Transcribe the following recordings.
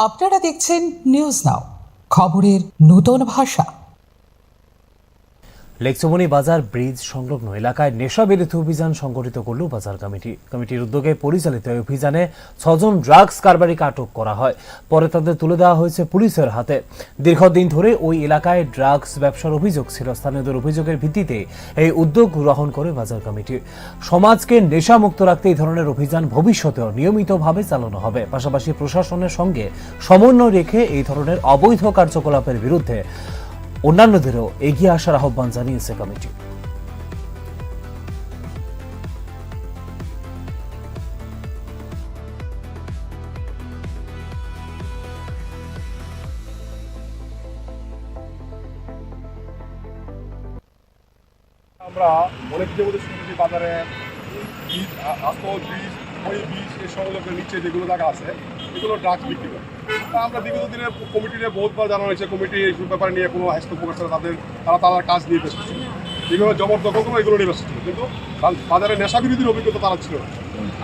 আপনারা দেখছেন news now, খবরের নতুন ভাষা। লেকচমনি বাজার ব্রিজ সংলগ্ন এলাকায় নেশা বিরোধী অভিযান সংগঠিত করল বাজার কমিটির উদ্যোগে পরিচালিত এই অভিযানে 6 জন ড্রাগস কারবারিকে আটক করা হয়। পরে তাদের তুলে দেওয়া হয়েছে পুলিশের হাতে। দীর্ঘদিন ধরে ওই এলাকায় ড্রাগস ব্যবসার অভিযোগ ছিল। স্থানীয়দের অভিযোগের ভিত্তিতে এই উদ্যোগ গ্রহণ করে বাজার কমিটি। সমাজকে নেশামুক্ত রাখতে এই ধরনের অভিযান ভবিষ্যতেও নিয়মিতভাবে চালানো হবে। পাশাপাশি প্রশাসনের সঙ্গে সমন্বয় রেখে এই ধরনের অবৈধ কার্যকলাপের বিরুদ্ধে অন্যান্যদেরও এগিয়ে আসার আহ্বান জানিয়েছে কমিটি। আমরা অনেক দিনের মধ্যে শুনেছি বাজারে বীজ, আসল বীজ, ওই বীজ এই সংলগ্ন নিচে যেগুলো জায়গা আছে এগুলো ড্রাগস বিক্রি করে। তা আমরা বিগত দিনের কমিটিতে বহুতবার জানানো হয়েছে, কমিটি এইসব ব্যাপারে নিয়ে কোনো হস্তক্ষেপ করছে না। তারা কাজ নিয়ে ব্যস্ত ছিল, যেগুলো জবরদখল করবো এগুলো নিয়ে ব্যস্ত ছিল, কিন্তু বাজারে নেশা বিরোধীর অভিজ্ঞতা তারা ছিল না।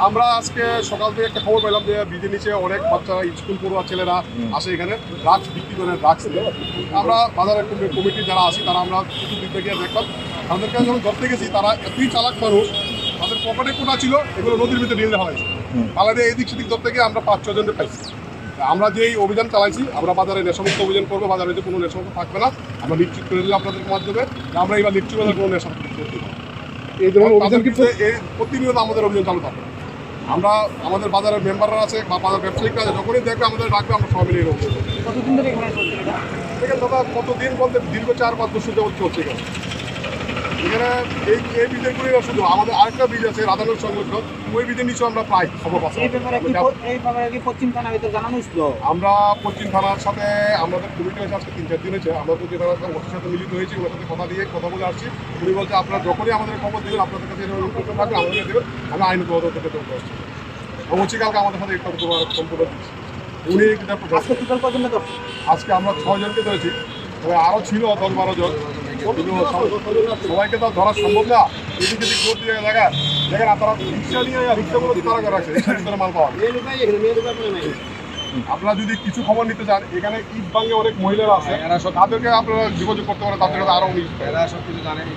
আমরা আজকে সকাল থেকে একটা খবর পেলাম যে বীজের নিচে অনেক বাচ্চারা, স্কুল পড়ুয়া ছেলেরা আসে এখানে ড্রাগস বিক্রি করে, ড্রাগস নিয়ে। আমরা বাজারের কমিটি যারা আছি তারা আমরা কিছু দিক থেকে দেখলাম, তাদেরকে যখন ধরতে গেছি তারা এতই চালাক মানুষ, তাদের পকেটে কোটা ছিল, এগুলো নদীর ভিতরে ঢেলে দেওয়া হয়েছে। পালাতে এদিক সেদিক ধরতে গিয়ে আমরা 5-6 জনকে পাইছি। আমরা যে এই অভিযান চালাইছি, আমরা বাজারে নেশামুক্ত অভিযান করবো, বাজারে যে কোনো নেশামুক্ত থাকবে না, আমরা নিশ্চিত করে দিলাম আপনাদের মাধ্যমে যে আমরা এবার লিচু বাজার কোনো নেশামুক্ত করতে পারবো। এই ধরনের অভিযান কিন্তু প্রতিনিয়ত আমাদের অভিযান চালু থাকবে। আমরা আমাদের বাজারের মেম্বাররা আছে বা বাজার ব্যবসায়িকরা আছে, যখনই দেখবে আমাদের ডাকবে, আমরা সবাই মিলে অভিযান। কতদিন ধরে এখানে চলছে এটা? এখানে দাদা কতদিন বলতে দীর্ঘ 4-5 বছর যাবত চলছে এখানে। এখানে এই বীজেরগুলি শুধু আমাদের আরেকটা বীজ আছে রাধানগর সংলগ্ন, ওই বীজের নিচে আমরা প্রায় খবর পাচ্ছি। এই ব্যাপারে কি পশ্চিম থানা ভিতরে জানানো হয়েছিল? আমরা পশ্চিম থানার সাথে আমাদের কমিটি হয়েছে আজকে 3-4 দিন হয়েছে। আমরা পশ্চিম থানার সাথে ওর সাথে মিলিত হয়েছি, ওর সাথে কথা বলে আসছি। উনি বলছে আপনারা যখনই আমাদের খবর দেবেন, আপনাদের কাছে থাকবে আমাদের দেবেন, আমরা আইন পদ্ধতিতে চলতে আসছি। অবশ্যই কালকে আমাদের সাথে একটা সম্পূর্ণ দিচ্ছি। উনি আজকে টোটাল কজন ধরছে? আজকে আমরা 6 জনকে ধরেছি, তবে আরও ছিল 10-12 জন। সবাইকে তো ধরা সম্ভব না। এদিক এদিক ভোট দিয়ে দেখা দেখেন আপনারা রিক্সা নিয়ে রিক্সাগুলো তারা করা আছে, রিক্সার ভিতরে মাল পাওয়া যায়। আপনারা যদি কিছু খবর নিতে চান, এখানে ঈদ ভাঙ্গে অনেক মহিলারা আছে, তাদেরকে আপনারা যোগাযোগ করতে পারেন, তাদের কাছে আরও সব কিছু জানেন।